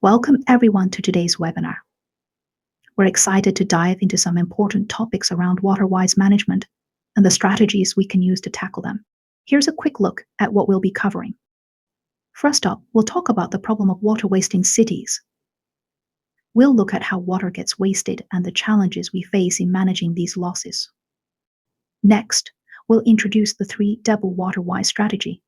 Welcome everyone to today's webinar. We're excited to dive into some important topics around water-wise management and the strategies we can use to tackle them. Here's a quick look at what we'll be covering. First up, we'll talk about the problem of water waste in cities. We'll look at how water gets wasted and the challenges we face in managing these losses. Next, we'll introduce the 3-double water-wise strategy.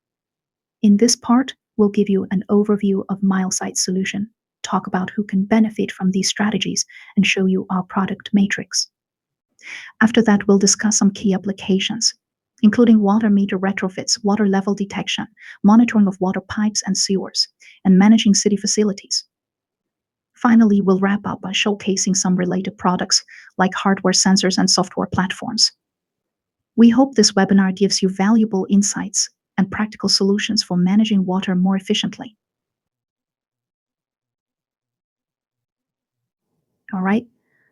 In this part, we'll give you an overview of Milesight's solution, talk about who can benefit from these strategies, and show you our product matrix. After that, we'll discuss some key applications, including water meter retrofits, water level detection, monitoring of water pipes and sewers, and managing city facilities. Finally, we'll wrap up by showcasing some related products like hardware sensors and software platforms. We hope this webinar gives you valuable insights and practical solutions for managing water more efficiently. All right,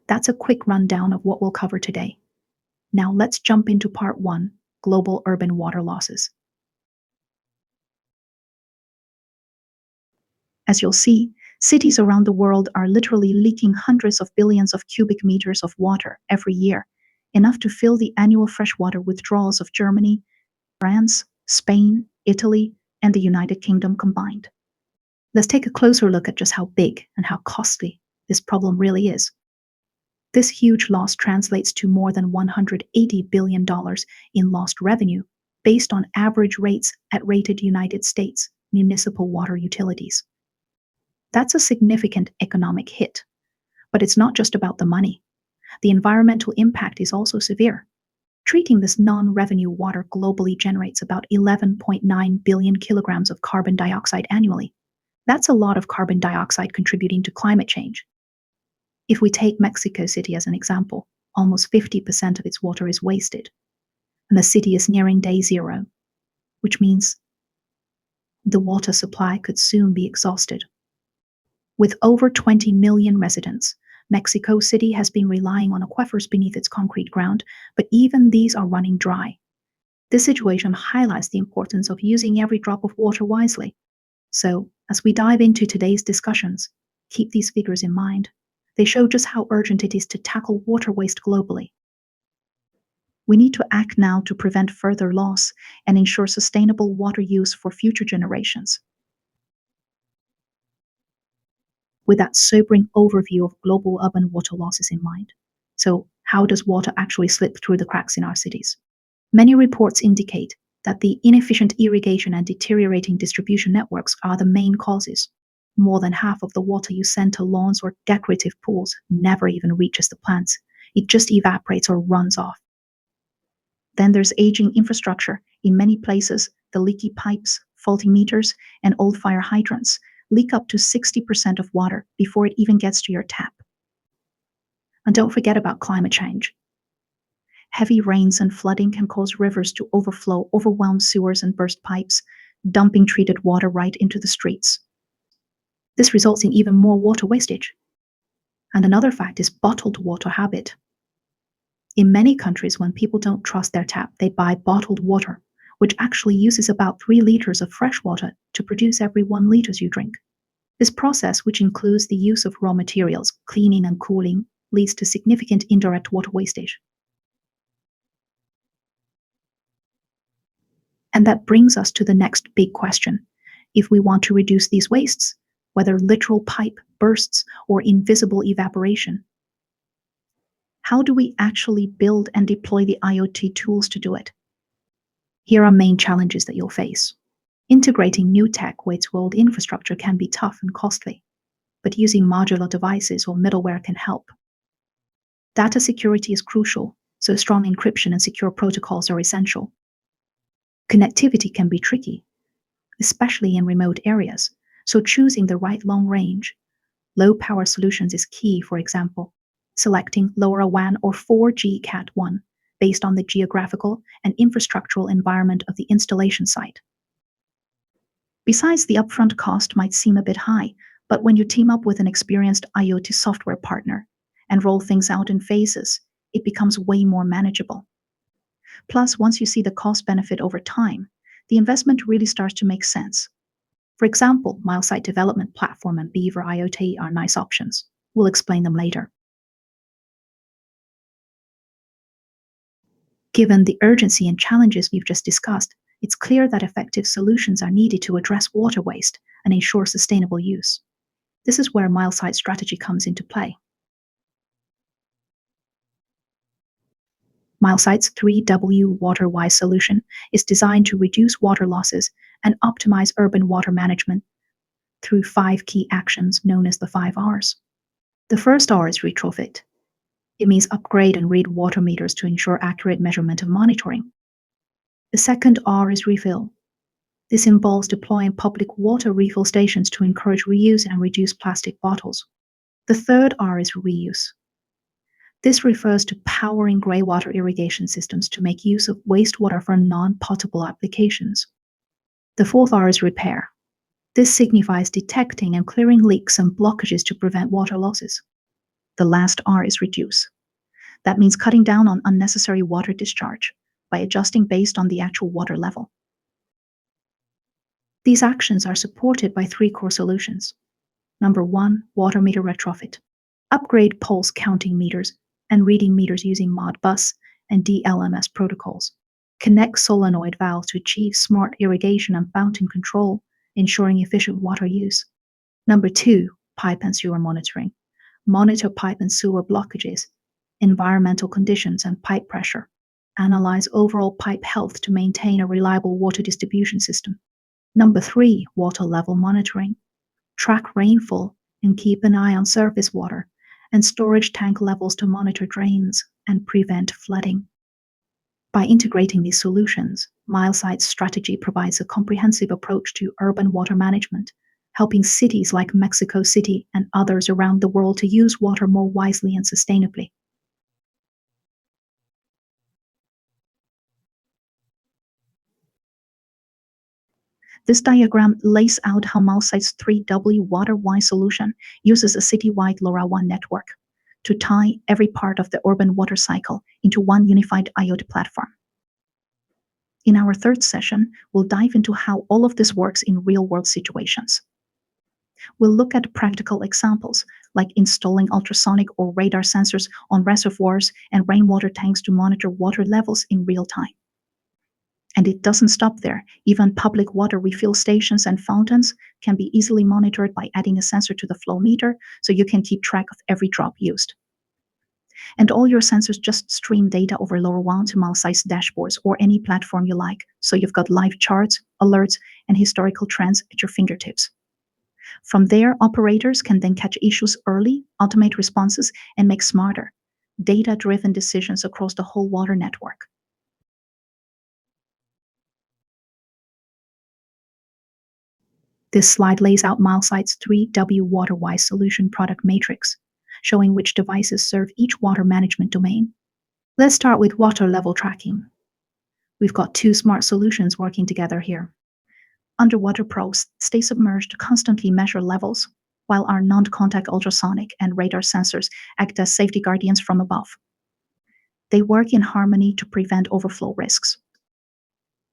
that's a quick rundown of what we'll cover today. Now let's jump into part 1, global urban water losses. As you'll see, cities around the world are literally leaking hundreds of billions of cubic meters of water every year, enough to fill the annual freshwater withdrawals of Germany, France, Spain, Italy, and the United Kingdom combined. Let's take a closer look at just how big and how costly this problem really is. This huge loss translates to more than $180 billion in lost revenue based on average rates at rated United States municipal water utilities. That's a significant economic hit, but it's not just about the money. The environmental impact is also severe. Treating this non-revenue water globally generates about 11.9 billion kilograms of carbon dioxide annually. That's a lot of carbon dioxide contributing to climate change. If we take Mexico City as an example, almost 50% of its water is wasted, and the city is nearing day zero, which means the water supply could soon be exhausted. With over 20 million residents, Mexico City has been relying on aquifers beneath its concrete ground, but even these are running dry. This situation highlights the importance of using every drop of water wisely. So, as we dive into today's discussions, keep these figures in mind. They show just how urgent it is to tackle water waste globally. We need to act now to prevent further loss and ensure sustainable water use for future generations. With that sobering overview of global urban water losses in mind. So, how does water actually slip through the cracks in our cities? Many reports indicate that the inefficient irrigation and deteriorating distribution networks are the main causes. More than half of the water you send to lawns or decorative pools never even reaches the plants. It just evaporates or runs off. Then there's aging infrastructure. In many places, the leaky pipes, faulty meters, and old fire hydrants leak up to 60% of water before it even gets to your tap. And don't forget about climate change. Heavy rains and flooding can cause rivers to overflow, overwhelm sewers and burst pipes, dumping treated water right into the streets. This results in even more water wastage. And another fact is bottled water habit. In many countries, when people don't trust their tap, they buy bottled water, which actually uses about 3 liters of fresh water to produce every 1 liter you drink. This process, which includes the use of raw materials, cleaning and cooling, leads to significant indirect water wastage. And that brings us to the next big question. If we want to reduce these wastes, whether literal pipe bursts or invisible evaporation, how do we actually build and deploy the IoT tools to do it? Here are main challenges that you'll face. Integrating new tech with old infrastructure can be tough and costly, but using modular devices or middleware can help. Data security is crucial, so strong encryption and secure protocols are essential. Connectivity can be tricky, especially in remote areas, so choosing the right long-range, low-power solutions is key. For example, selecting LoRaWAN or 4G Cat1 based on the geographical and infrastructural environment of the installation site. Besides, the upfront cost might seem a bit high, but when you team up with an experienced IoT software partner and roll things out in phases, it becomes way more manageable. Plus, once you see the cost benefit over time, the investment really starts to make sense. For example, Milesight Development Platform and Beaver IoT are nice options. We'll explain them later. Given the urgency and challenges we've just discussed, it's clear that effective solutions are needed to address water waste and ensure sustainable use. This is where Milesight's strategy comes into play. Milesight's 3W Water-Wise solution is designed to reduce water losses and optimize urban water management through 5 key actions known as the 5 Rs. The first R is Retrofit. It means upgrade and read water meters to ensure accurate measurement and monitoring. The second R is Refill. This involves deploying public water refill stations to encourage reuse and reduce plastic bottles. The third R is Reuse. This refers to powering greywater irrigation systems to make use of wastewater for non-potable applications. The fourth R is Repair. This signifies detecting and clearing leaks and blockages to prevent water losses. The last R is Reduce. That means cutting down on unnecessary water discharge by adjusting based on the actual water level. These actions are supported by 3 core solutions. Number 1, water meter retrofit. Upgrade pulse counting meters and reading meters using Modbus and DLMS protocols. Connect solenoid valves to achieve smart irrigation and fountain control, ensuring efficient water use. Number 2, pipe and sewer monitoring. Monitor pipe and sewer blockages, environmental conditions, and pipe pressure. Analyze overall pipe health to maintain a reliable water distribution system. Number 3, water level monitoring. Track rainfall and keep an eye on surface water and storage tank levels to monitor drains and prevent flooding. By integrating these solutions, Milesight's strategy provides a comprehensive approach to urban water management, helping cities like Mexico City and others around the world to use water more wisely and sustainably. This diagram lays out how Milesight's 3W Water-Wise solution uses a citywide LoRaWAN network to tie every part of the urban water cycle into one unified IoT platform. In our third session, we'll dive into how all of this works in real-world situations. We'll look at practical examples, like installing ultrasonic or radar sensors on reservoirs and rainwater tanks to monitor water levels in real time. And it doesn't stop there. Even public water refill stations and fountains can be easily monitored by adding a sensor to the flow meter so you can keep track of every drop used. And all your sensors just stream data over LoRaWAN to Milesight's dashboards or any platform you like, so you've got live charts, alerts, and historical trends at your fingertips. From there, operators can then catch issues early, automate responses, and make smarter, data-driven decisions across the whole water network. This slide lays out Milesight's 3W Water-Wise solution product matrix, showing which devices serve each water management domain. Let's start with water level tracking. We've got 2 smart solutions working together here. Underwater probes stay submerged to constantly measure levels, while our non-contact ultrasonic and radar sensors act as safety guardians from above. They work in harmony to prevent overflow risks.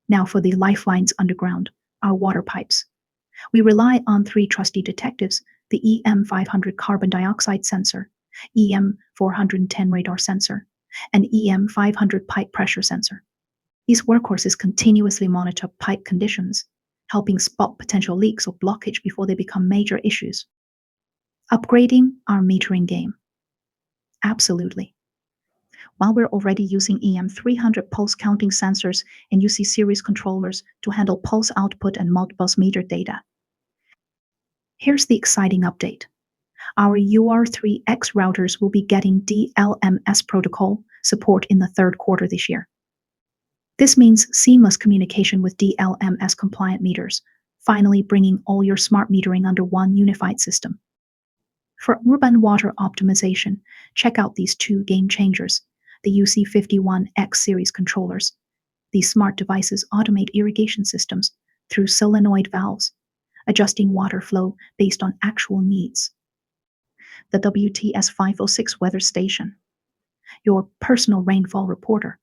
Now for the lifelines underground, our water pipes. We rely on 3 trusty detectives, the EM500 carbon dioxide sensor, EM410 radar sensor, and EM500 pipe pressure sensor. These workhorses continuously monitor pipe conditions, helping spot potential leaks or blockage before they become major issues. Upgrading our metering game. Absolutely. While we're already using EM300 pulse counting sensors and UC series controllers to handle pulse output and Modbus meter data. Here's the exciting update. Our UR3X routers will be getting DLMS protocol support in the 3rd quarter this year. This means seamless communication with DLMS compliant meters, finally bringing all your smart metering under one unified system. For urban water optimization, check out these 2 game changers, the UC51X series controllers. These smart devices automate irrigation systems through solenoid valves, adjusting water flow based on actual needs. The WTS506 weather station, your personal rainfall reporter.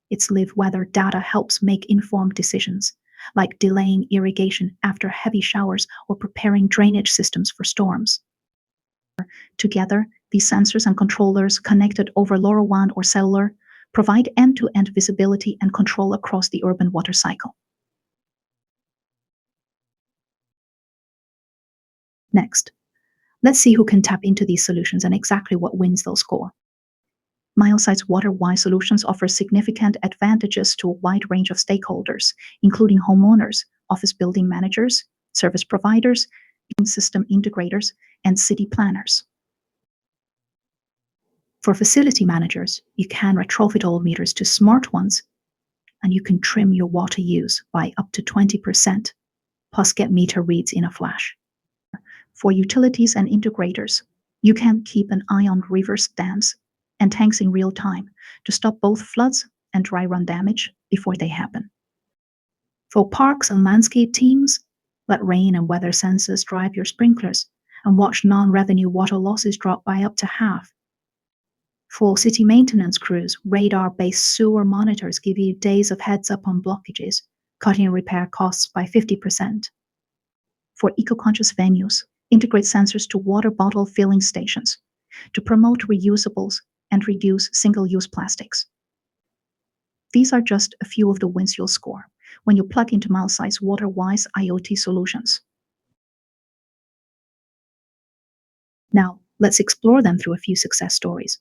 Its live weather data helps make informed decisions, like delaying irrigation after heavy showers or preparing drainage systems for storms. Together, these sensors and controllers connected over LoRaWAN or cellular provide end-to-end visibility and control across the urban water cycle. Next, let's see who can tap into these solutions and exactly what wins those score. Milesight's Water-Wise Solutions offer significant advantages to a wide range of stakeholders, including homeowners, office building managers, service providers, system integrators, and city planners. For facility managers, you can retrofit old meters to smart ones, and you can trim your water use by up to 20%, plus get meter reads in a flash. For utilities and integrators, you can keep an eye on reverse dams and tanks in real time to stop both floods and dry run damage before they happen. For parks and landscape teams, let rain and weather sensors drive your sprinklers and watch non-revenue water losses drop by up to half. For city maintenance crews, radar-based sewer monitors give you days of heads up on blockages, cutting repair costs by 50%. For eco-conscious venues, integrate sensors to water bottle filling stations to promote reusables and reduce single-use plastics. These are just a few of the wins you'll score when you plug into Milesight's Water-Wise IoT Solutions. Now, let's explore them through a few success stories.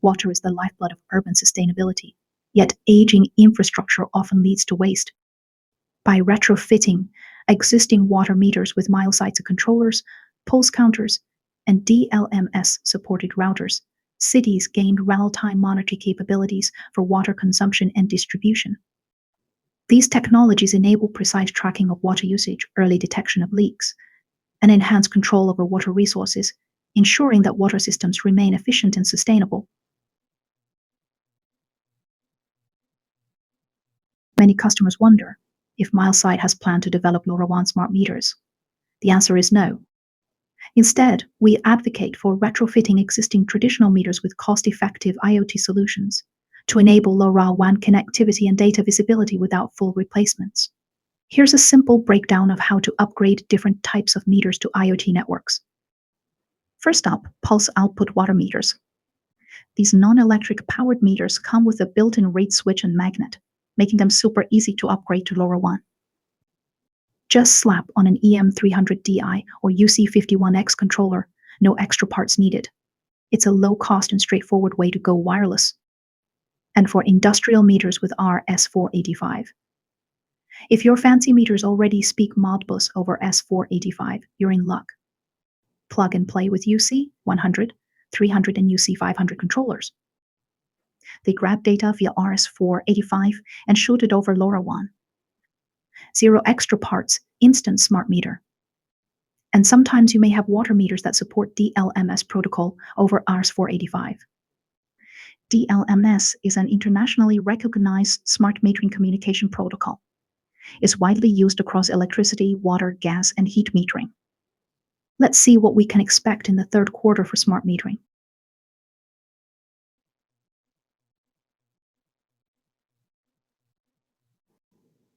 Water is the lifeblood of urban sustainability, yet aging infrastructure often leads to waste. By retrofitting existing water meters with Milesight controllers, pulse counters, and DLMS-supported routers, cities gained real-time monitoring capabilities for water consumption and distribution. These technologies enable precise tracking of water usage, early detection of leaks, and enhanced control over water resources, ensuring that water systems remain efficient and sustainable. Many customers wonder if Milesight has planned to develop LoRaWAN smart meters. The answer is no. Instead, we advocate for retrofitting existing traditional meters with cost-effective IoT solutions to enable LoRaWAN connectivity and data visibility without full replacements. Here's a simple breakdown of how to upgrade different types of meters to IoT networks. First up, pulse output water meters. These non-electric powered meters come with a built-in rate switch and magnet, making them super easy to upgrade to LoRaWAN. Just slap on an EM300DI or UC51X controller, no extra parts needed. It's a low-cost and straightforward way to go wireless. And for industrial meters with RS485. If your fancy meters already speak Modbus over S485, you're in luck. Plug and play with UC100, 300, and UC500 controllers. They grab data via RS485 and shoot it over LoRaWAN. Zero extra parts, instant smart meter. And sometimes you may have water meters that support DLMS protocol over RS485. DLMS is an internationally recognized smart metering communication protocol. It's widely used across electricity, water, gas, and heat metering. Let's see what we can expect in the third quarter for smart metering.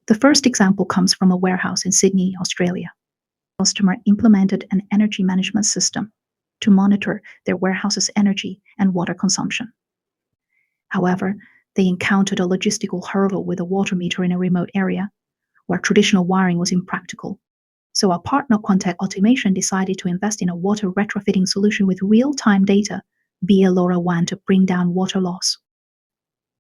The first example comes from a warehouse in Sydney, Australia. The customer implemented an energy management system to monitor their warehouse's energy and water consumption. However, they encountered a logistical hurdle with a water meter in a remote area where traditional wiring was impractical. So our partner Contact Automation decided to invest in a water retrofitting solution with real-time data via LoRaWAN to bring down water loss.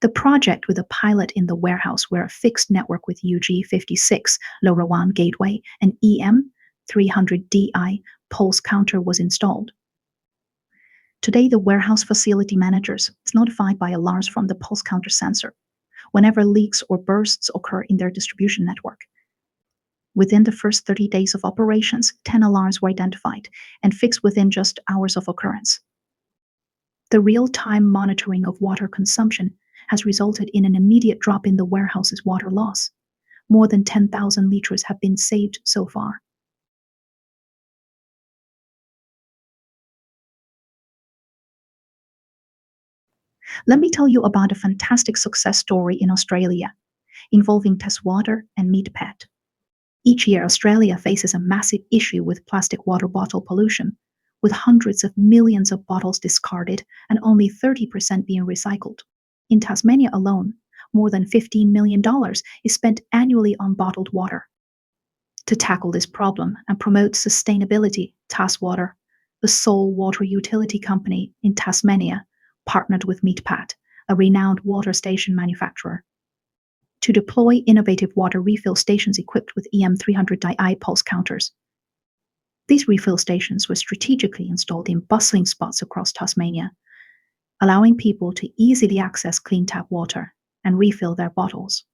The project with a pilot in the warehouse where a fixed network with UG56 LoRaWAN gateway and EM300DI pulse counter was installed. Today, the warehouse facility managers is notified by alarms from the pulse counter sensor whenever leaks or bursts occur in their distribution network. Within the first 30 days of operations, 10 alarms were identified and fixed within just hours of occurrence. The real-time monitoring of water consumption has resulted in an immediate drop in the warehouse's water loss. More than 10,000 liters have been saved so far. Let me tell you about a fantastic success story in Australia. involving test water and meat pet. Each year, Australia faces a massive issue with plastic water bottle pollution, with hundreds of millions of bottles discarded and only 30% being recycled. In Tasmania alone, more than $15 million is spent annually on bottled water. To tackle this problem and promote sustainability, Taswater, the sole water utility company in Tasmania, partnered with Meatpat, a renowned water station manufacturer, to deploy innovative water refill stations equipped with EM300i pulse counters. These refill stations were strategically installed in bustling spots across Tasmania, allowing people to easily access clean tap water and refill their bottles.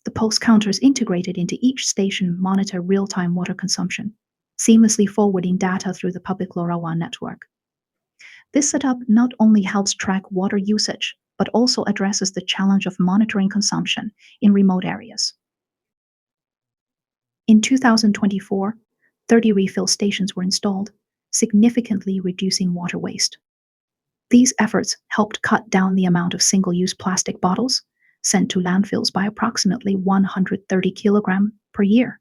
The pulse counters integrated into each station monitor real-time water consumption, seamlessly forwarding data through the public LoRaWAN network. This setup not only helps track water usage, but also addresses the challenge of monitoring consumption in remote areas. In 2024, 30 refill stations were installed, significantly reducing water waste. These efforts helped cut down the amount of single-use plastic bottles sent to landfills by approximately 130 kilograms per year.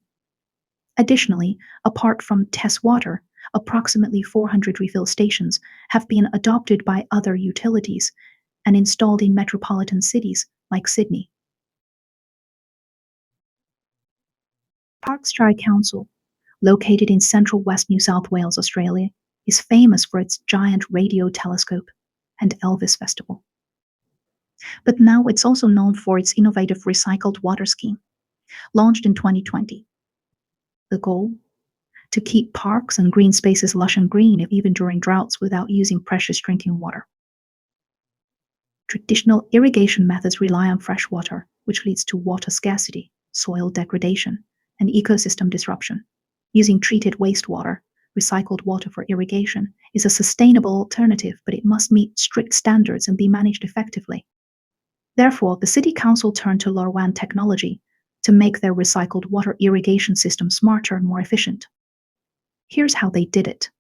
Additionally, apart from test water, approximately 400 refill stations have been adopted by other utilities and installed in metropolitan cities like Sydney. Parkes Dry Council, located in central West New South Wales, Australia, is famous for its giant radio telescope and Elvis Festival. But now it's also known for its innovative recycled water scheme, launched in 2020. The goal? To keep parks and green spaces lush and green even during droughts without using precious drinking water. Traditional irrigation methods rely on fresh water, which leads to water scarcity, soil degradation, and ecosystem disruption. Using treated wastewater, recycled water for irrigation, is a sustainable alternative, but it must meet strict standards and be managed effectively. Therefore, the City Council turned to LoRaWAN technology to make their recycled water irrigation system smarter and more efficient. Here's how they did it.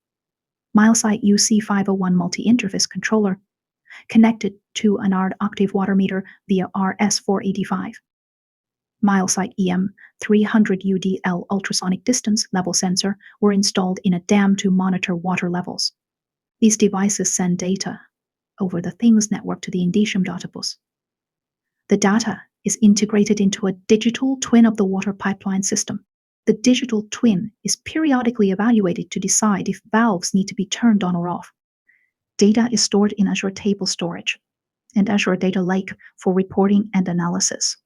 Milesight UC501 multi-interface controller connected to an octave water meter via RS485. Milesight EM300UDL ultrasonic distance level sensor were installed in a dam to monitor water levels. These devices send data over the Things network to the Indicium databus. The data is integrated into a digital twin of the water pipeline system. The digital twin is periodically evaluated to decide if valves need to be turned on or off. Data is stored in Azure Table Storage and Azure Data Lake for reporting and analysis.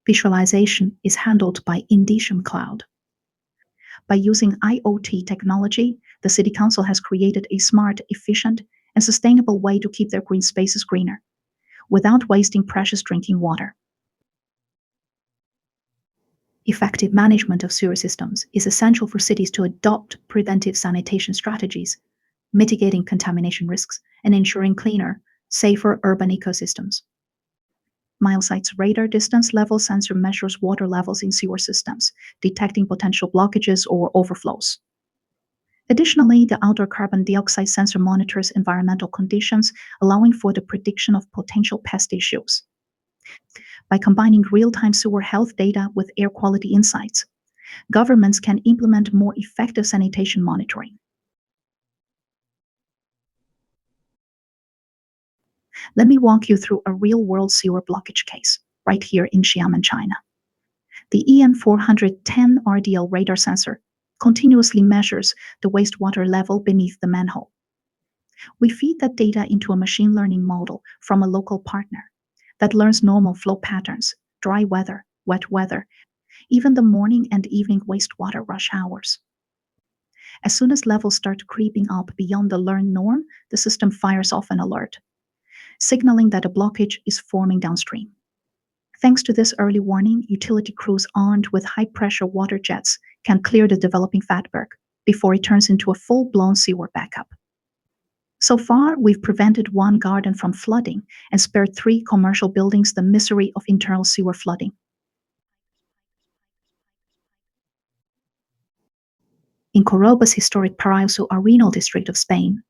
Visualization is handled by Indicium Cloud. By using IoT technology, the City Council has created a smart, efficient, and sustainable way to keep their green spaces greener, without wasting precious drinking water. Effective management of sewer systems is essential for cities to adopt preventive sanitation strategies, mitigating contamination risks, and ensuring cleaner, safer urban ecosystems. Milesight's radar distance level sensor measures water levels in sewer systems, detecting potential blockages or overflows. Additionally, the outdoor carbon dioxide sensor monitors environmental conditions, allowing for the prediction of potential pest issues. By combining real-time sewer health data with air quality insights, governments can implement more effective sanitation monitoring. Let me walk you through a real-world sewer blockage case right here in Xiamen, China. The EM410 RDL radar sensor continuously measures the wastewater level beneath the manhole. We feed that data into a machine learning model from a local partner that learns normal flow patterns, dry weather, wet weather, even the morning and evening wastewater rush hours. As soon as levels start creeping up beyond the learned norm, the system fires off an alert, signaling that a blockage is forming downstream. Thanks to this early warning, utility crews armed with high-pressure water jets can clear the developing fatberg before it turns into a full-blown sewer backup. So far, we've prevented one garden from flooding and spared 3 commercial buildings the misery of internal sewer flooding. In Cordoba's historic Paraíso Arenal district of Spain,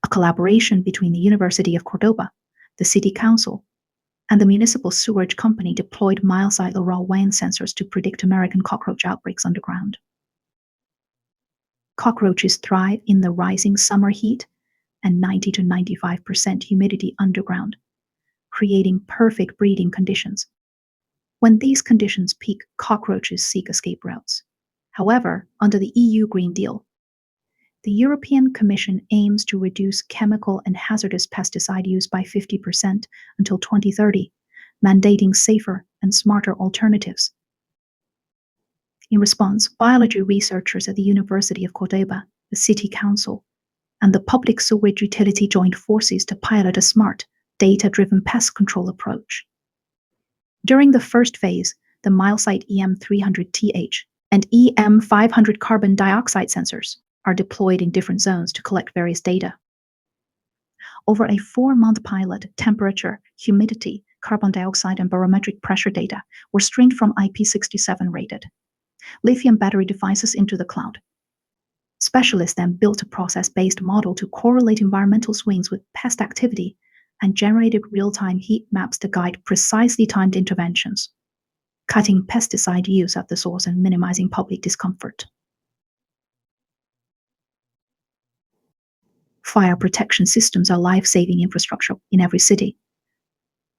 a collaboration between the University of Cordoba, the City Council, And the municipal sewage company deployed Milesight LoRaWAN sensors to predict American cockroach outbreaks underground. Cockroaches thrive in the rising summer heat and 90 to 95% humidity underground, creating perfect breeding conditions. When these conditions peak, cockroaches seek escape routes. However, under the EU Green Deal, the European Commission aims to reduce chemical and hazardous pesticide use by 50% until 2030, mandating safer and smarter alternatives. In response, biology researchers at the University of Cordoba, the City Council, and the Public Sewage Utility joined forces to pilot a smart, data-driven pest control approach. During the first phase, the Milesight EM300TH and EM500 carbon dioxide sensors are deployed in different zones to collect various data. Over a 4-month pilot, temperature, humidity, carbon dioxide, and barometric pressure data were streamed from IP67 rated lithium battery devices into the cloud. Specialists then built a process-based model to correlate environmental swings with pest activity and generated real-time heat maps to guide precisely timed interventions, cutting pesticide use at the source and minimizing public discomfort. Fire protection systems are life-saving infrastructure in every city,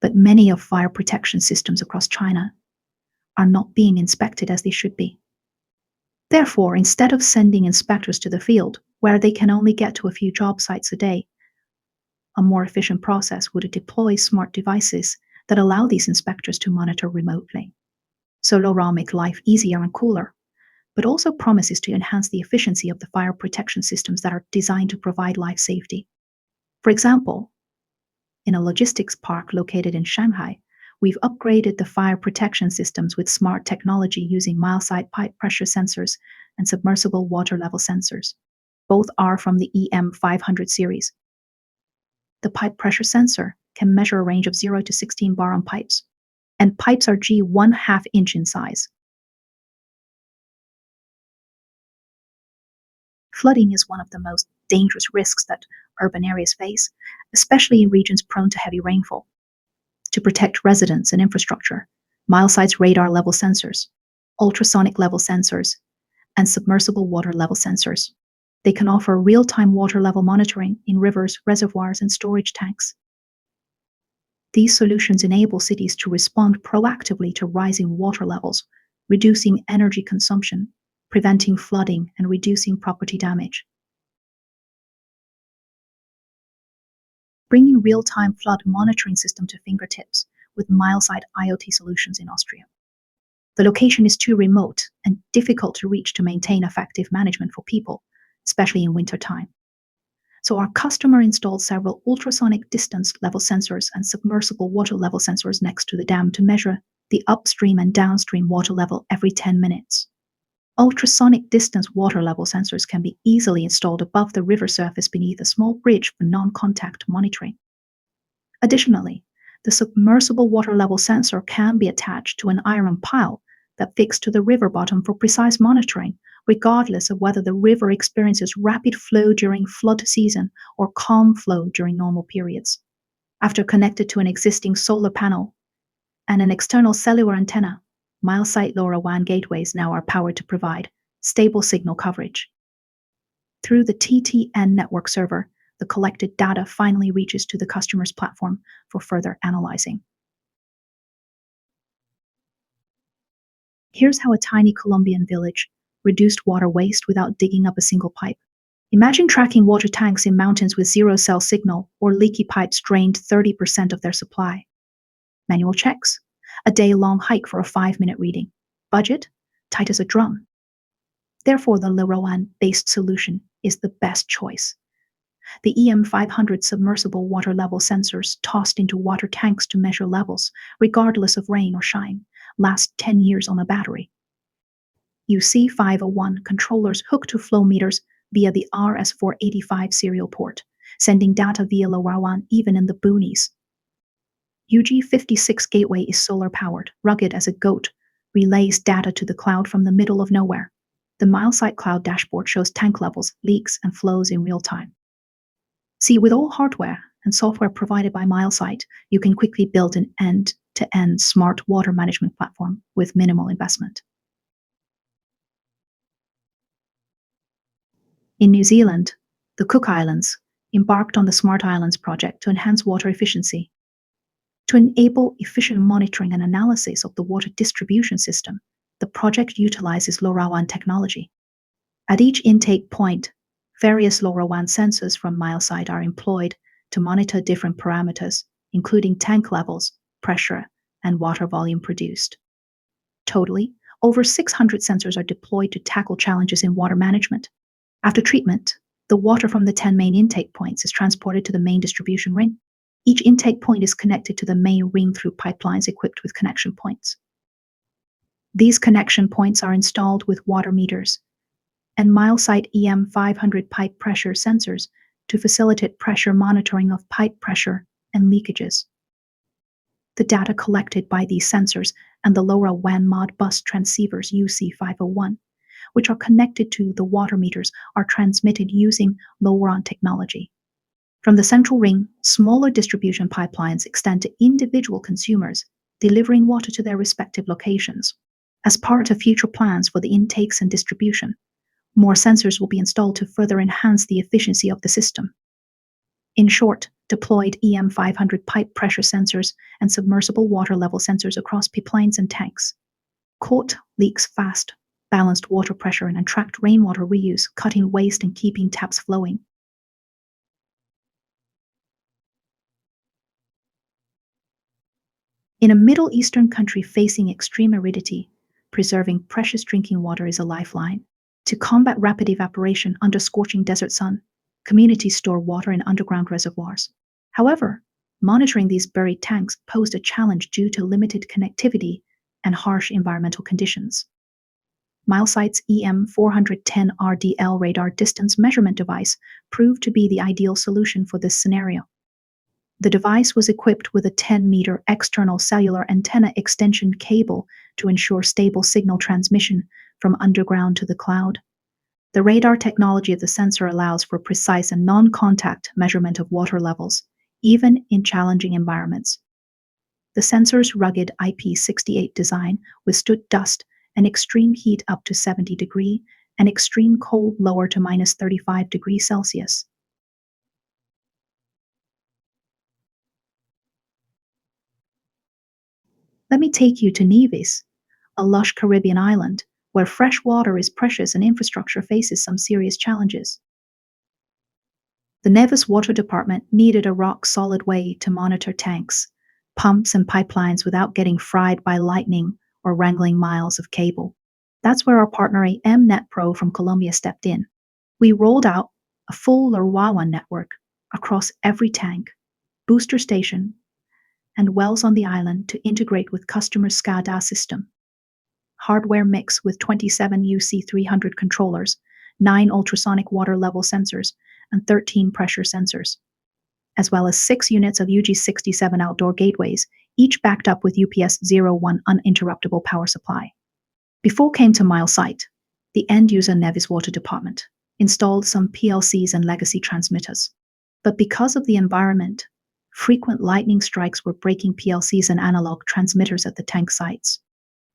but many of fire protection systems across China are not being inspected as they should be. Therefore, instead of sending inspectors to the field, where they can only get to a few job sites a day, a more efficient process would deploy smart devices that allow these inspectors to monitor remotely. So LoRa make life easier and cooler, but also promises to enhance the efficiency of the fire protection systems that are designed to provide life safety. For example, in a logistics park located in Shanghai, we've upgraded the fire protection systems with smart technology using Milesight pipe pressure sensors and submersible water level sensors. Both are from the EM500 series. The pipe pressure sensor can measure a range of 0 to 16 bar on pipes, and pipes are G 1/2 inch in size. Flooding is one of the most dangerous risks that urban areas face, especially in regions prone to heavy rainfall. To protect residents and infrastructure, Milesight's radar level sensors, ultrasonic level sensors, and submersible water level sensors. They can offer real-time water level monitoring in rivers, reservoirs, and storage tanks. These solutions enable cities to respond proactively to rising water levels, reducing energy consumption, preventing flooding, and reducing property damage. Bringing real-time flood monitoring system to fingertips with Milesight IoT Solutions in Austria. The location is too remote and difficult to reach to maintain effective management for people, especially in wintertime. So our customer installed several ultrasonic distance level sensors and submersible water level sensors next to the dam to measure the upstream and downstream water level every 10 minutes. Ultrasonic distance water level sensors can be easily installed above the river surface beneath a small bridge for non-contact monitoring. Additionally, the submersible water level sensor can be attached to an iron pile that fixed to the river bottom for precise monitoring, regardless of whether the river experiences rapid flow during flood season or calm flow during normal periods. After connected to an existing solar panel and an external cellular antenna, Milesight LoRaWAN gateways now are powered to provide stable signal coverage. Through the TTN network server, the collected data finally reaches to the customer's platform for further analyzing. Here's how a tiny Colombian village reduced water waste without digging up a single pipe. Imagine tracking water tanks in mountains with zero cell signal or leaky pipes drained 30% of their supply. Manual checks, a day-long hike for a 5-minute reading. Budget, tight as a drum. Therefore, the LoRaWAN-based solution is the best choice. The EM500 submersible water level sensors tossed into water tanks to measure levels, regardless of rain or shine, last 10 years on a battery. UC501 controllers hooked to flow meters via the RS485 serial port, sending data via LoRaWAN even in the boonies. UG56 gateway is solar-powered, rugged as a goat, relays data to the cloud from the middle of nowhere. The Milesight cloud dashboard shows tank levels, leaks, and flows in real time. See, with all hardware, and software provided by Milesight, you can quickly build an end-to-end smart water management platform with minimal investment. In New Zealand, the Cook Islands embarked on the Smart Islands project to enhance water efficiency. To enable efficient monitoring and analysis of the water distribution system, the project utilizes LoRaWAN technology. At each intake point, various LoRaWAN sensors from Milesight are employed to monitor different parameters, including tank levels, pressure, and water volume produced. Totally, over 600 sensors are deployed to tackle challenges in water management. After treatment, the water from the 10 main intake points is transported to the main distribution ring. Each intake point is connected to the main ring through pipelines equipped with connection points. These connection points are installed with water meters and Milesight EM500 pipe pressure sensors to facilitate pressure monitoring of pipe pressure and leakages. The data collected by these sensors and the LoRaWAN Modbus transceivers UC501, which are connected to the water meters, are transmitted using LoRaWAN technology. From the central ring, smaller distribution pipelines extend to individual consumers, delivering water to their respective locations. As part of future plans for the intakes and distribution, more sensors will be installed to further enhance the efficiency of the system. In short, deployed EM500 pipe pressure sensors and submersible water level sensors across pipelines and tanks. Caught leaks fast, balanced water pressure and tracked rainwater reuse, cutting waste and keeping taps flowing. In a Middle Eastern country facing extreme aridity, preserving precious drinking water is a lifeline. To combat rapid evaporation under scorching desert sun, communities store water in underground reservoirs. However, monitoring these buried tanks posed a challenge due to limited connectivity and harsh environmental conditions. Milesight's EM410 RDL radar distance measurement device proved to be the ideal solution for this scenario. The device was equipped with a 10-meter external cellular antenna extension cable to ensure stable signal transmission from underground to the cloud. The radar technology of the sensor allows for precise and non-contact measurement of water levels, even in challenging environments. The sensor's rugged IP68 design withstood dust and extreme heat up to 70 degrees and extreme cold lower to minus 35 degrees Celsius. Let me take you to Nevis, a lush Caribbean island where fresh water is precious and infrastructure faces some serious challenges. The Nevis Water Department needed a rock-solid way to monitor tanks, pumps, and pipelines without getting fried by lightning or wrangling miles of cable. That's where our partner Mnet Pro from Colombia stepped in. We rolled out a full LoRaWAN network across every tank, booster station, and wells on the island to integrate with customer SCADA system. Hardware mix with 27 UC300 controllers, 9 ultrasonic water level sensors, and 13 pressure sensors, as well as 6 units of UG67 outdoor gateways, each backed up with UPS-01 uninterruptible power supply. Before came to Milesight, the end-user Nevis Water Department installed some PLCs and legacy transmitters. But because of the environment, frequent lightning strikes were breaking PLCs and analog transmitters at the tank sites.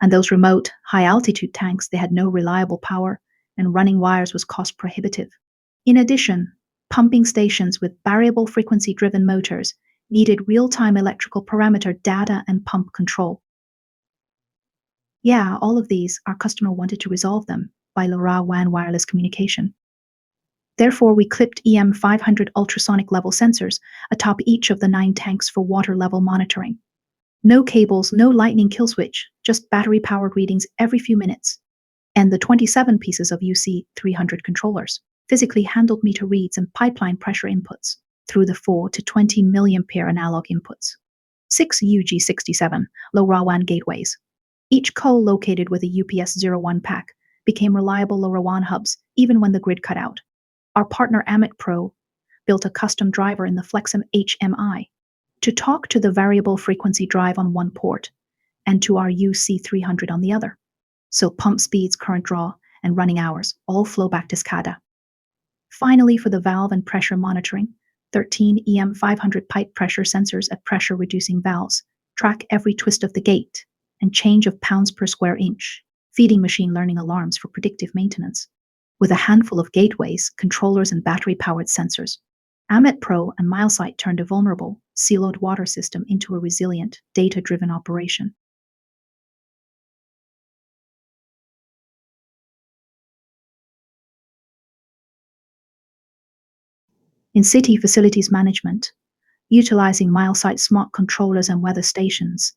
And those remote, high-altitude tanks, they had no reliable power, and running wires was cost prohibitive. In addition, pumping stations with variable frequency-driven motors needed real-time electrical parameter data and pump control. Yeah, all of these, our customer wanted to resolve them by LoRaWAN wireless communication. Therefore, we clipped EM500 ultrasonic level sensors atop each of the 9 tanks for water level monitoring. No cables, no lightning kill switch, just battery-powered readings every few minutes. And the 27 pieces of UC300 controllers physically handled meter reads and pipeline pressure inputs through the 4 to 20 million pair analog inputs. 6 UG67 LoRaWAN gateways, each co-located with a UPS-01 pack, became reliable LoRaWAN hubs even when the grid cut out. Our partner Mnet Pro built a custom driver in the Flexum HMI to talk to the variable frequency drive on one port and to our UC300 on the other. So pump speeds, current draw, and running hours all flow back to SCADA. Finally, for the valve and pressure monitoring, 13 EM500 pipe pressure sensors at pressure reducing valves, track every twist of the gate, and change of pounds per square inch, feeding machine learning alarms for predictive maintenance. With a handful of gateways, controllers, and battery-powered sensors, Amet Pro and Milesight turned a vulnerable, siloed water system into a resilient, data-driven operation. In city facilities management, utilizing Milesight smart controllers and weather stations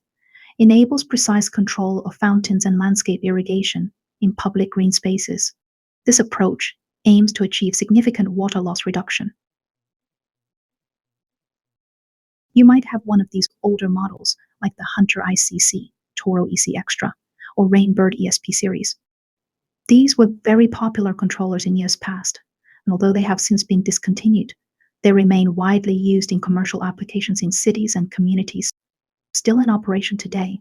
enables precise control of fountains and landscape irrigation in public green spaces. This approach aims to achieve significant water loss reduction. You might have one of these older models, like the Hunter ICC, Toro EC Extra, or Rainbird ESP series. These were very popular controllers in years past, and although they have since been discontinued, they remain widely used in commercial applications in cities and communities, still in operation today.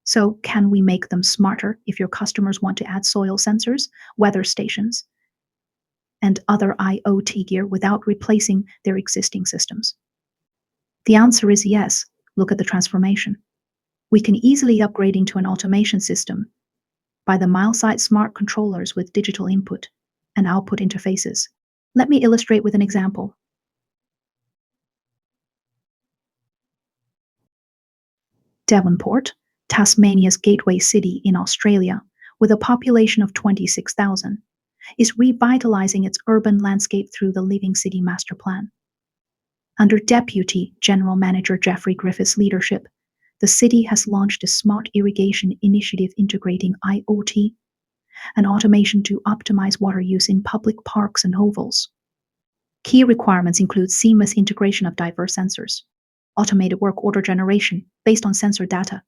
So, can we make them smarter if your customers want to add soil sensors, weather stations, and other IoT gear without replacing their existing systems? The answer is yes. Look at the transformation. We can easily upgrade into an automation system by the Milesight smart controllers with digital input and output interfaces. Let me illustrate with an example. Devonport, Tasmania's gateway city in Australia, with a population of 26,000, is revitalizing its urban landscape through the Living City Master Plan. Under Deputy General Manager Jeffrey Griffiths' leadership, the city has launched a smart irrigation initiative integrating IoT and automation to optimize water use in public parks and ovals. Key requirements include seamless integration of diverse sensors, automated work order generation based on sensor data,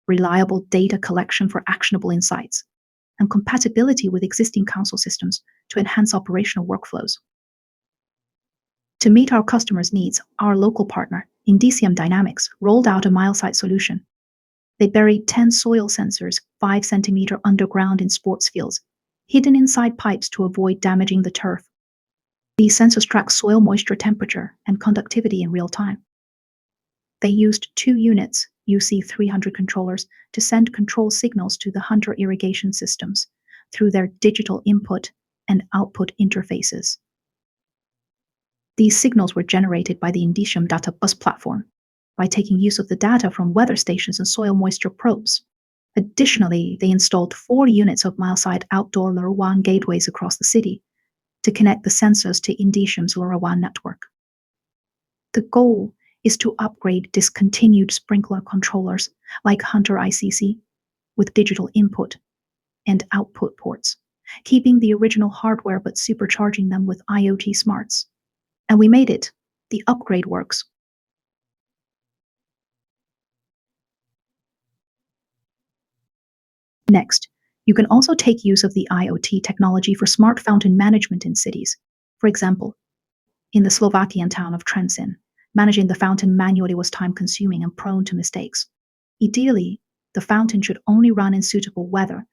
reliable data collection for actionable insights, and compatibility with existing council systems to enhance operational workflows. To meet our customers' needs, our local partner, Indicium Dynamics, rolled out a Milesight solution. They buried 10 soil sensors 5 centimeters underground in sports fields, hidden inside pipes to avoid damaging the turf. These sensors track soil moisture temperature and conductivity in real time. They used 2 units, UC300 controllers, to send control signals to the Hunter irrigation systems through their digital input and output interfaces. These signals were generated by the Indicium Data Bus platform by taking use of the data from weather stations and soil moisture probes. Additionally, they installed 4 units of Milesight outdoor LoRaWAN gateways across the city to connect the sensors to Indicium's LoRaWAN network. The goal is to upgrade discontinued sprinkler controllers like Hunter ICC with digital input and output ports, keeping the original hardware but supercharging them with IoT smarts. And we made it. The upgrade works. Next, you can also take use of the IoT technology for smart fountain management in cities. For example, in the Slovakian town of Trenčín, managing the fountain manually was time-consuming and prone to mistakes. Ideally, the fountain should only run in suitable weather,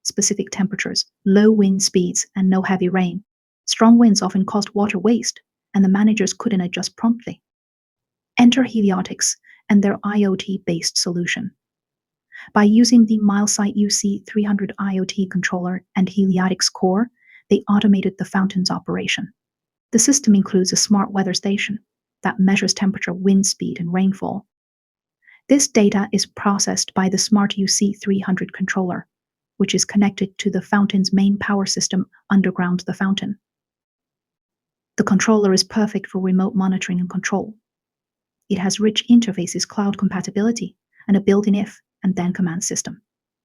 specific temperatures, low wind speeds, and no heavy rain. Strong winds often caused water waste, and the managers couldn't adjust promptly. Enter Heliotics and their IoT-based solution. By using the Milesight UC300 IoT controller and Heliotics core, they automated the fountain's operation. The system includes a smart weather station that measures temperature, wind speed, and rainfall. This data is processed by the smart UC300 controller, which is connected to the fountain's main power system underground the fountain. The controller is perfect for remote monitoring and control. It has rich interfaces, cloud compatibility, and a built-in if and then command system.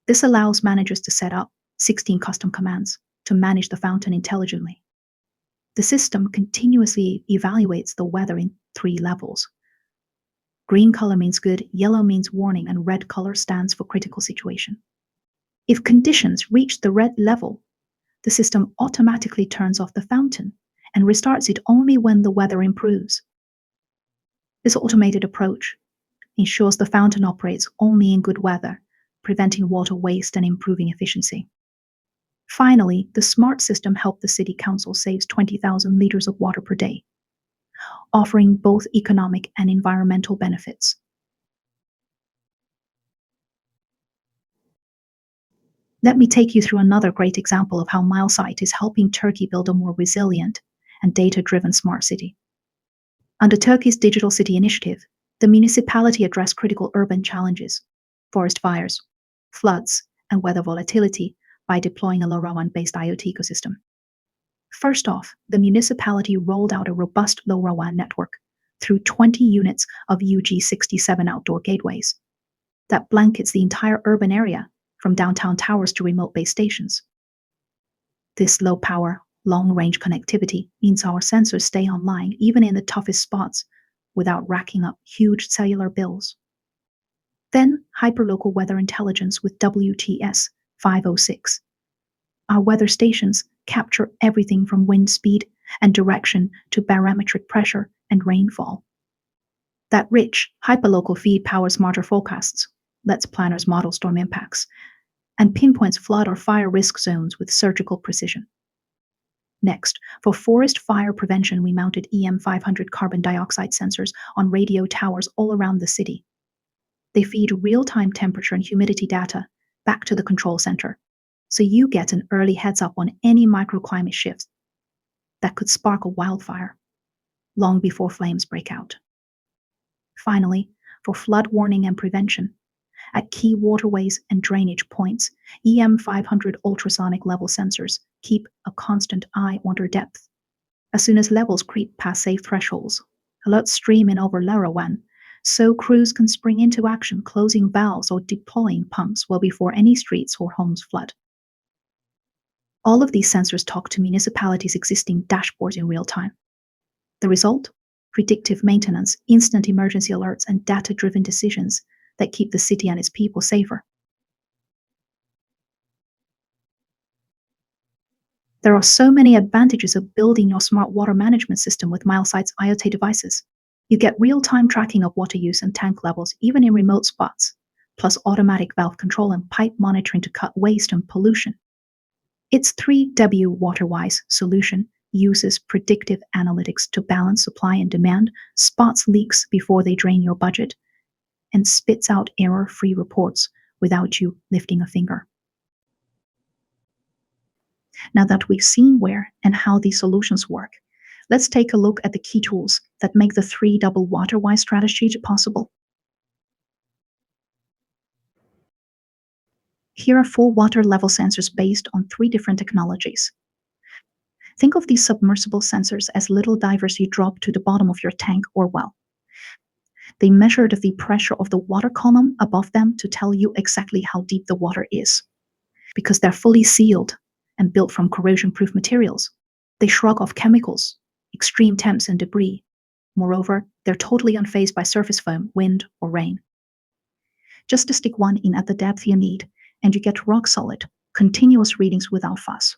This allows managers to set up 16 custom commands to manage the fountain intelligently. The system continuously evaluates the weather in 3 levels. Green color means good, yellow means warning, and red color stands for critical situation. If conditions reach the red level, the system automatically turns off the fountain and restarts it only when the weather improves. This automated approach ensures the fountain operates only in good weather, preventing water waste and improving efficiency. Finally, the smart system helped the city council save 20,000 liters of water per day. offering both economic and environmental benefits. Let me take you through another great example of how Milesight is helping Turkey build a more resilient and data driven smart city. Under Turkey's Digital City Initiative, the municipality addressed critical urban challenges, forest fires, floods, and weather volatility by deploying a LoRaWAN based IoT ecosystem. First off, the municipality rolled out a robust LoRaWAN network through 20 units of UG67 outdoor gateways that blankets the entire urban area from downtown towers to remote base stations. This low power, long range connectivity means our sensors stay online even in the toughest spots without racking up huge cellular bills. Then, hyperlocal weather intelligence with WTS 506. Our weather stations capture everything from wind speed and direction to barometric pressure and rainfall. That rich, hyperlocal feed powers smarter forecasts, lets planners model storm impacts, and pinpoints flood or fire risk zones with surgical precision. Next, for forest fire prevention, we mounted EM500 carbon dioxide sensors on radio towers all around the city. They feed real-time temperature and humidity data back to the control center, so you get an early heads up on any microclimate shifts that could spark a wildfire long before flames break out. Finally, for flood warning and prevention, at key waterways and drainage points, EM500 ultrasonic level sensors keep a constant eye on their depth. As soon as levels creep past safe thresholds, alerts stream in over LoRaWAN, so crews can spring into action, closing valves or deploying pumps well before any streets or homes flood. All of these sensors talk to municipalities' existing dashboards in real time. The result? Predictive maintenance, instant emergency alerts, and data-driven decisions that keep the city and its people safer. There are so many advantages of building your smart water management system with Milesight's IoT devices. You get real-time tracking of water use and tank levels, even in remote spots, plus automatic valve control and pipe monitoring to cut waste and pollution. Its 3W Water-Wise solution uses predictive analytics to balance supply and demand, spots leaks before they drain your budget, and spits out error-free reports without you lifting a finger. Now that we've seen where and how these solutions work, let's take a look at the key tools that make the 3W Water-Wise strategy possible. Here are 4 water level sensors based on 3 different technologies. Think of these submersible sensors as little divers you drop to the bottom of your tank or well. They measure the pressure of the water column above them to tell you exactly how deep the water is. Because they're fully sealed and built from corrosion-proof materials, they shrug off chemicals, extreme temps, and debris. Moreover, they're totally unfazed by surface foam, wind, or rain. Just stick one in at the depth you need, and you get rock-solid, continuous readings without fuss.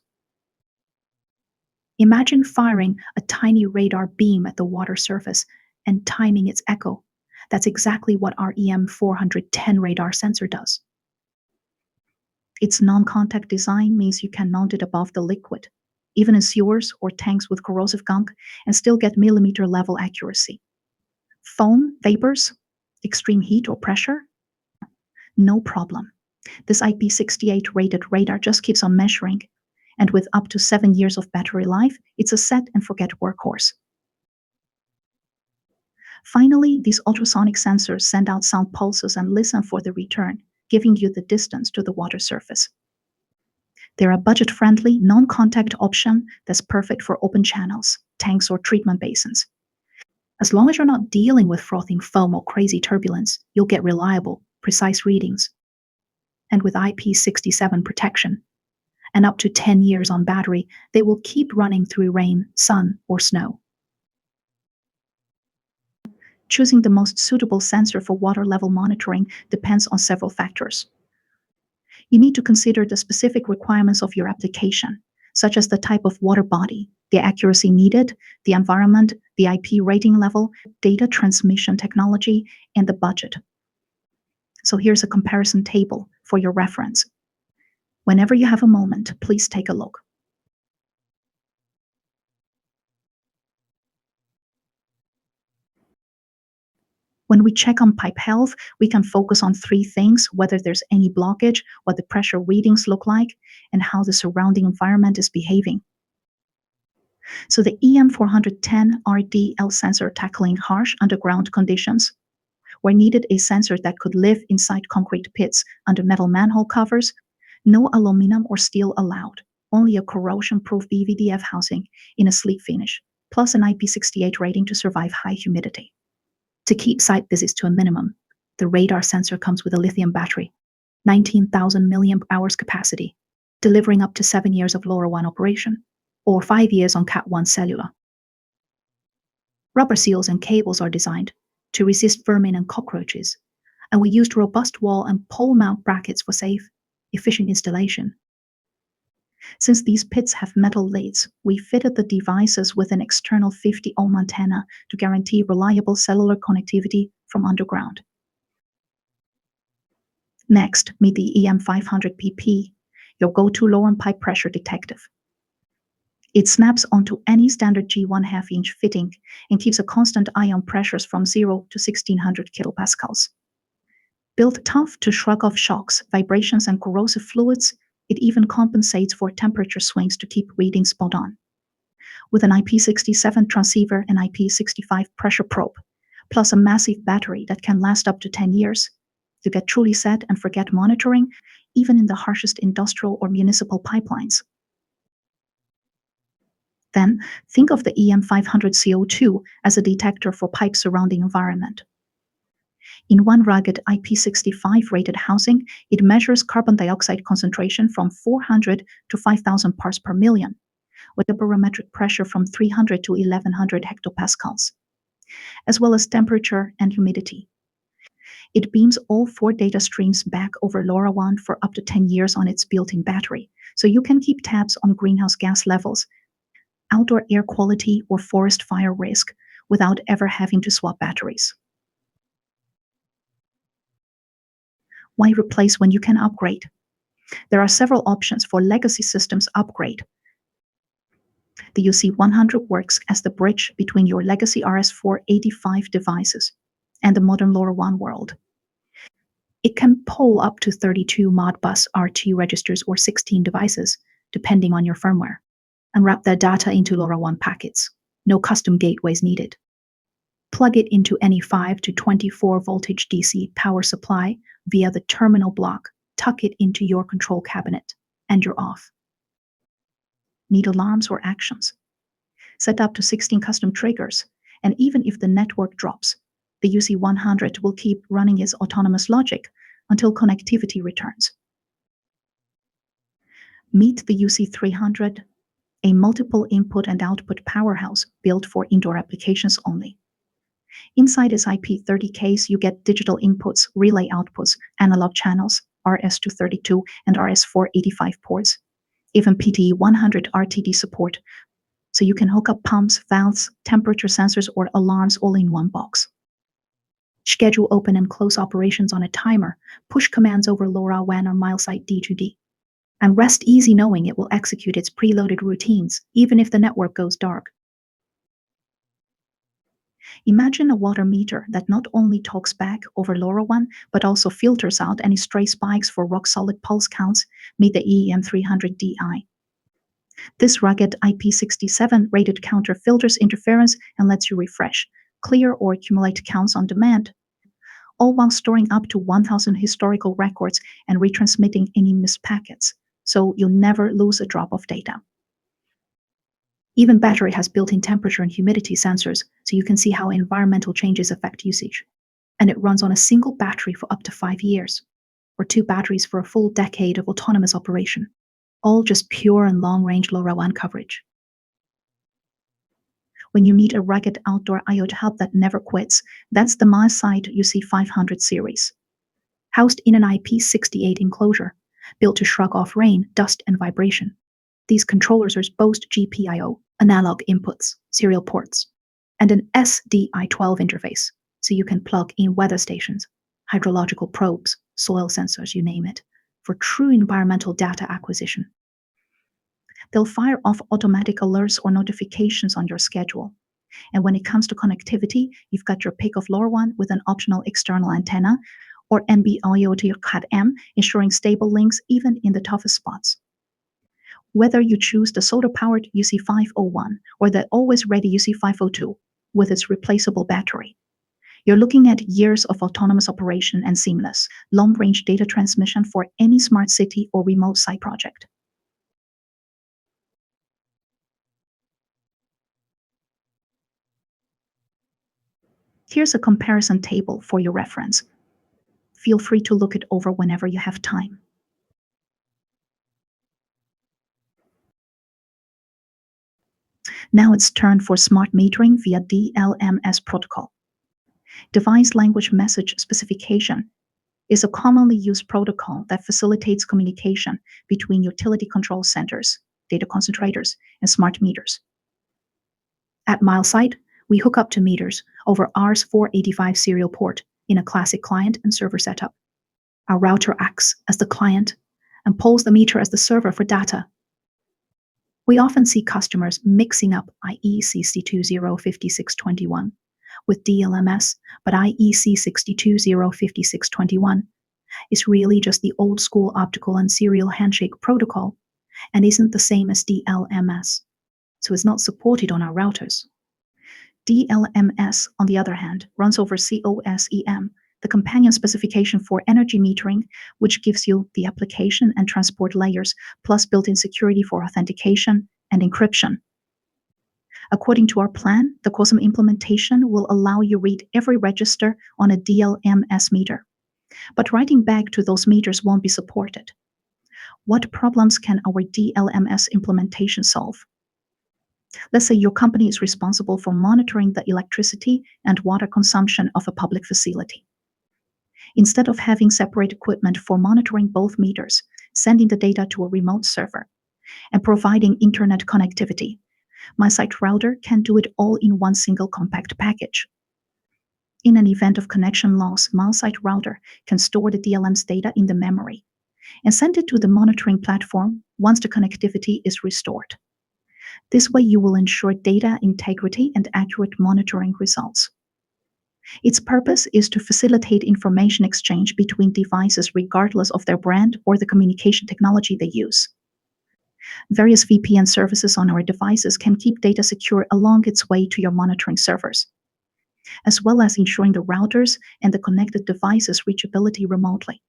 Imagine firing a tiny radar beam at the water surface and timing its echo. That's exactly what our EM410 radar sensor does. Its non-contact design means you can mount it above the liquid, even in sewers or tanks with corrosive gunk, and still get millimeter level accuracy. Foam, vapors, extreme heat or pressure? No problem. This IP68 rated radar just keeps on measuring, and with up to 7 years of battery life, it's a set and forget workhorse. Finally, these ultrasonic sensors send out sound pulses and listen for the return, giving you the distance to the water surface. They're a budget-friendly, non-contact option that's perfect for open channels, tanks, or treatment basins. As long as you're not dealing with frothing foam or crazy turbulence, you'll get reliable, precise readings. And with IP67 protection, and up to 10 years on battery, they will keep running through rain, sun, or snow. Choosing the most suitable sensor for water level monitoring depends on several factors. You need to consider the specific requirements of your application, such as the type of water body, the accuracy needed, the environment, the IP rating level, data transmission technology, and the budget. So here's a comparison table for your reference. Whenever you have a moment, please take a look. When we check on pipe health, we can focus on three things: whether there's any blockage, what the pressure readings look like, and how the surrounding environment is behaving. So the EM410 RDL sensor tackling harsh underground conditions, where needed a sensor that could live inside concrete pits under metal manhole covers, no aluminum or steel allowed, only a corrosion-proof BVDF housing in a sleek finish, plus an IP68 rating to survive high humidity. To keep site visits to a minimum, the radar sensor comes with a lithium battery, 19,000 milliamp hours capacity, delivering up to 7 years of LoRaWAN operation, or 5 years on Cat 1 cellular. Rubber seals and cables are designed to resist vermin and cockroaches, and we used robust wall and pole mount brackets for safe, efficient installation. Since these pits have metal lids, we fitted the devices with an external 50 ohm antenna to guarantee reliable cellular connectivity from underground. Next, meet the EM500PP, your go-to lower pipe pressure detective. It snaps onto any standard G1 half-inch fitting and keeps a constant eye on pressures from 0 to 1600 kilopascals. Built tough to shrug off shocks, vibrations, and corrosive fluids, it even compensates for temperature swings to keep readings spot on. With an IP67 transceiver and IP65 pressure probe, plus a massive battery that can last up to 10 years, you get truly set and forget monitoring, even in the harshest industrial or municipal pipelines. Then, think of the EM500CO2 as a detector for pipe surrounding environment. In one rugged IP65 rated housing, it measures carbon dioxide concentration from 400 to 5,000 parts per million, with a barometric pressure from 300 to 1100 hectopascals, as well as temperature and humidity. It beams all 4 data streams back over LoRaWAN for up to 10 years on its built-in battery, so you can keep tabs on greenhouse gas levels, outdoor air quality, or forest fire risk without ever having to swap batteries. Why replace when you can upgrade? There are several options for legacy systems upgrade. The UC100 works as the bridge between your legacy RS485 devices and the modern LoRaWAN world. It can pull up to 32 Modbus RT registers or 16 devices, depending on your firmware, and wrap their data into LoRaWAN packets. No custom gateways needed. Plug it into any 5 to 24 voltage DC power supply via the terminal block, tuck it into your control cabinet, and you're off. Need alarms or actions? Set up to 16 custom triggers, and even if the network drops, the UC100 will keep running its autonomous logic until connectivity returns. Meet the UC300, a multiple input and output powerhouse built for indoor applications only. Inside its IP30 case, you get digital inputs, relay outputs, analog channels, RS232 and RS485 ports, even PTE100 RTD support, so you can hook up pumps, valves, temperature sensors, or alarms all in one box. Schedule open and close operations on a timer, push commands over LoRaWAN or Milesight D2D, and rest easy knowing it will execute its preloaded routines, even if the network goes dark. Imagine a water meter that not only talks back over LoRaWAN, but also filters out any stray spikes for rock-solid pulse counts. Meet the EM300DI. This rugged IP67 rated counter filters interference and lets you refresh, clear, or accumulate counts on demand, all while storing up to 1,000 historical records and retransmitting any missed packets, so you'll never lose a drop of data. Even battery has built-in temperature and humidity sensors, so you can see how environmental changes affect usage. And it runs on a single battery for up to 5 years, or 2 batteries for a full decade of autonomous operation, all just pure and long-range LoRaWAN coverage. When you meet a rugged outdoor IoT hub that never quits, that's the Milesight UC500 series. Housed in an IP68 enclosure, built to shrug off rain, dust, and vibration. These controllers boast GPIO, analog inputs, serial ports, and an SDI12 interface, so you can plug in weather stations, hydrological probes, soil sensors, you name it, for true environmental data acquisition. They'll fire off automatic alerts or notifications on your schedule, And when it comes to connectivity, you've got your pick of LoRaWAN with an optional external antenna, or NB-IoT or CAT-M, ensuring stable links even in the toughest spots. Whether you choose the solar-powered UC501 or the always-ready UC502 with its replaceable battery, you're looking at years of autonomous operation and seamless, long-range data transmission for any smart city or remote site project. Here's a comparison table for your reference. Feel free to look it over whenever you have time. Now it's turn for smart metering via DLMS protocol. Device Language Message Specification is a commonly used protocol that facilitates communication between utility control centers, data concentrators, and smart meters. At Milesight, we hook up to meters over RS485 serial port in a classic client and server setup. Our router acts as the client and pulls the meter as the server for data. We often see customers mixing up IEC6205621 with DLMS, but IEC6205621 is really just the old school optical and serial handshake protocol and isn't the same as DLMS, so it's not supported on our routers. DLMS, on the other hand, runs over COSEM, the companion specification for energy metering, which gives you the application and transport layers, plus built-in security for authentication and encryption. According to our plan, the COSEM implementation will allow you read every register on a DLMS meter. But writing back to those meters won't be supported. What problems can our DLMS implementation solve? Let's say your company is responsible for monitoring the electricity and water consumption of a public facility. Instead of having separate equipment for monitoring both meters, sending the data to a remote server, and providing internet connectivity, Milesight router can do it all in one single compact package. In an event of connection loss, Milesight router can store the DLM's data in the memory and send it to the monitoring platform once the connectivity is restored. This way you will ensure data integrity and accurate monitoring results. Its purpose is to facilitate information exchange between devices regardless of their brand or the communication technology they use. Various VPN services on our devices can keep data secure along its way to your monitoring servers, as well as ensuring the routers and the connected devices' reachability remotely.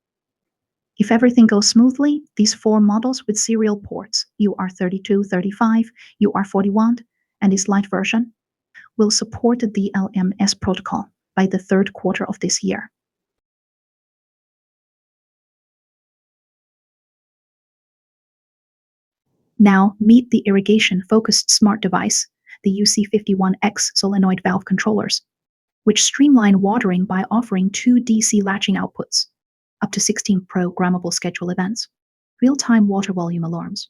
If everything goes smoothly, these 4 models with serial ports, UR32, 35, UR41, and its light version, will support the DLMS protocol by the 3rd quarter of this year. Now meet the irrigation-focused smart device, the UC51X solenoid valve controllers, which streamline watering by offering 2 DC latching outputs, up to 16 programmable schedule events, real-time water volume alarms,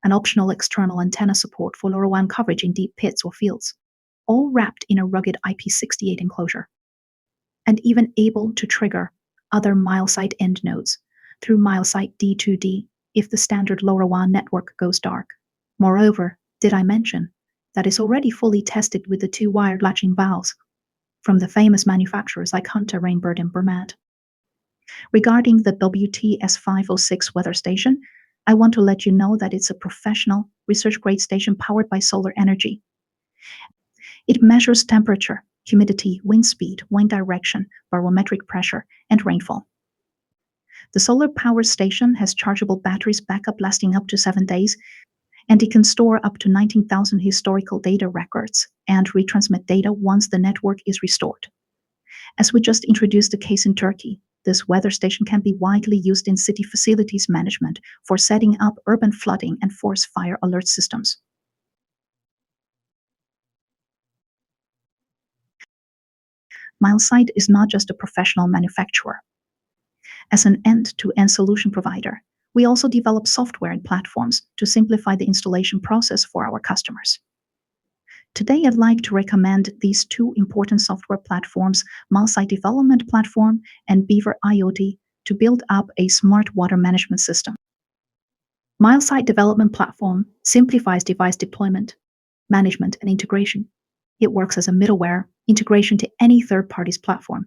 an optional external antenna support for LoRaWAN coverage in deep pits or fields, all wrapped in a rugged IP68 enclosure, and even able to trigger other Milesight end nodes through Milesight D2D if the standard LoRaWAN network goes dark. Moreover, did I mention that it's already fully tested with the 2 wired latching valves from the famous manufacturers like Hunter, Rainbird, and Bermat. Regarding the WTS506 weather station, I want to let you know that it's a professional, research-grade station powered by solar energy. It measures temperature, humidity, wind speed, wind direction, barometric pressure, and rainfall. The solar power station has chargeable batteries backup lasting up to 7 days, and it can store up to 19,000 historical data records and retransmit data once the network is restored. As we just introduced the case in Turkey, this weather station can be widely used in city facilities management for setting up urban flooding and forest fire alert systems. Milesight is not just a professional manufacturer. As an end-to-end solution provider, we also develop software and platforms to simplify the installation process for our customers. Today, I'd like to recommend these 2 important software platforms, Milesight Development Platform and Beaver IoT, to build up a smart water management system. Milesight Development Platform simplifies device deployment, management, and integration. It works as a middleware integration to any third party's platform.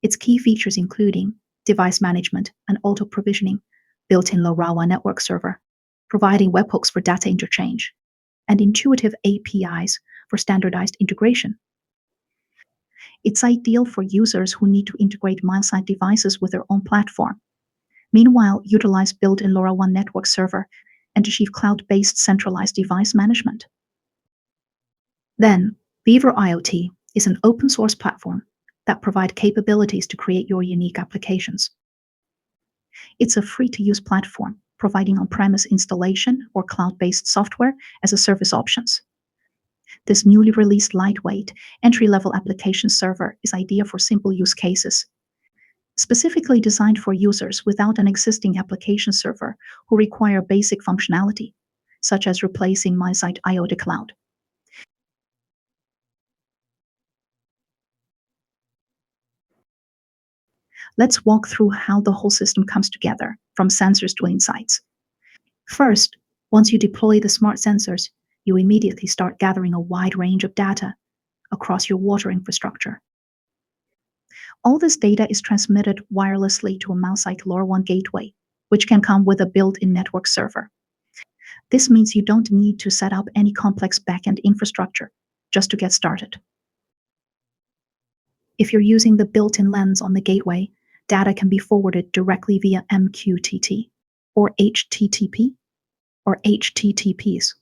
Its key features including device management and auto provisioning, built-in LoRaWAN network server, providing webhooks for data interchange, and intuitive APIs for standardized integration. It's ideal for users who need to integrate Milesight devices with their own platform. Meanwhile, utilize built-in LoRaWAN network server and achieve cloud-based centralized device management. Then, Beaver IoT is an open source platform that provides capabilities to create your unique applications. It's a free-to-use platform, providing on-premise installation or cloud-based software as a service options. This newly released lightweight, entry-level application server is ideal for simple use cases, specifically designed for users without an existing application server who require basic functionality, such as replacing Milesight IoT Cloud. Let's walk through how the whole system comes together, from sensors to insights. First, once you deploy the smart sensors, you immediately start gathering a wide range of data across your water infrastructure. All this data is transmitted wirelessly to a Milesight LoRaWAN gateway, which can come with a built-in network server. This means you don't need to set up any complex backend infrastructure just to get started. If you're using the built-in lens on the gateway, data can be forwarded directly via MQTT or HTTP or HTTPs.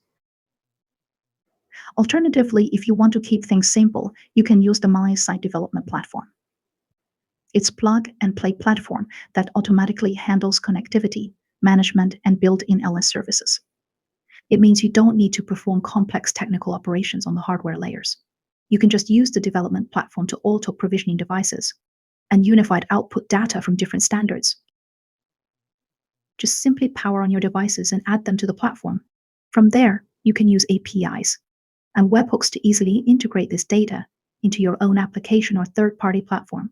Alternatively, if you want to keep things simple, you can use the Milesight development platform. It's plug-and-play platform that automatically handles connectivity, management, and built-in LS services. It means you don't need to perform complex technical operations on the hardware layers. You can just use the development platform to auto-provisioning devices and unified output data from different standards. Just simply power on your devices and add them to the platform. From there, you can use APIs and webhooks to easily integrate this data into your own application or third-party platform,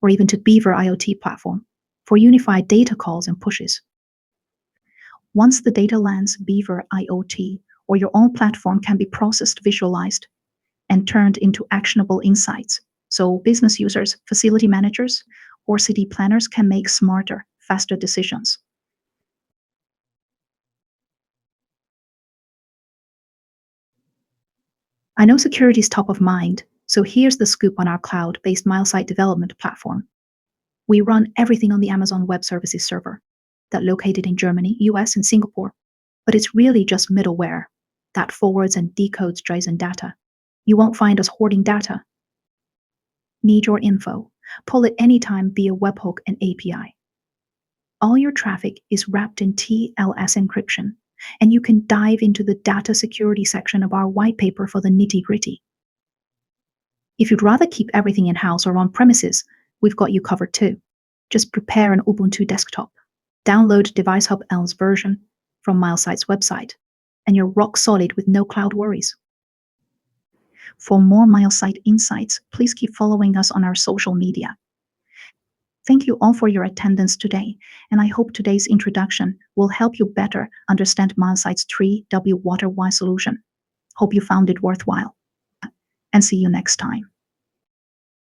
or even to Beaver IoT platform for unified data calls and pushes. Once the data lands Beaver IoT or your own platform can be processed, visualized, and turned into actionable insights, so business users, facility managers, or city planners can make smarter, faster decisions. I know security is top of mind, so here's the scoop on our cloud-based Milesight development platform. We run everything on the Amazon Web Services server that's located in Germany, US, and Singapore, but it's really just middleware that forwards and decodes JSON data. You won't find us hoarding data. Need your info? Pull it anytime via webhook and API. All your traffic is wrapped in TLS encryption, and you can dive into the data security section of our white paper for the nitty-gritty. If you'd rather keep everything in-house or on premises, we've got you covered too. Just prepare an Ubuntu desktop, download Device Hub L's version from Milesight's website, and you're rock solid with no cloud worries. For more Milesight insights, please keep following us on our social media. Thank you all for your attendance today, and I hope today's introduction will help you better understand Milesight's 3W Water-Wise solution. Hope you found it worthwhile, and see you next time.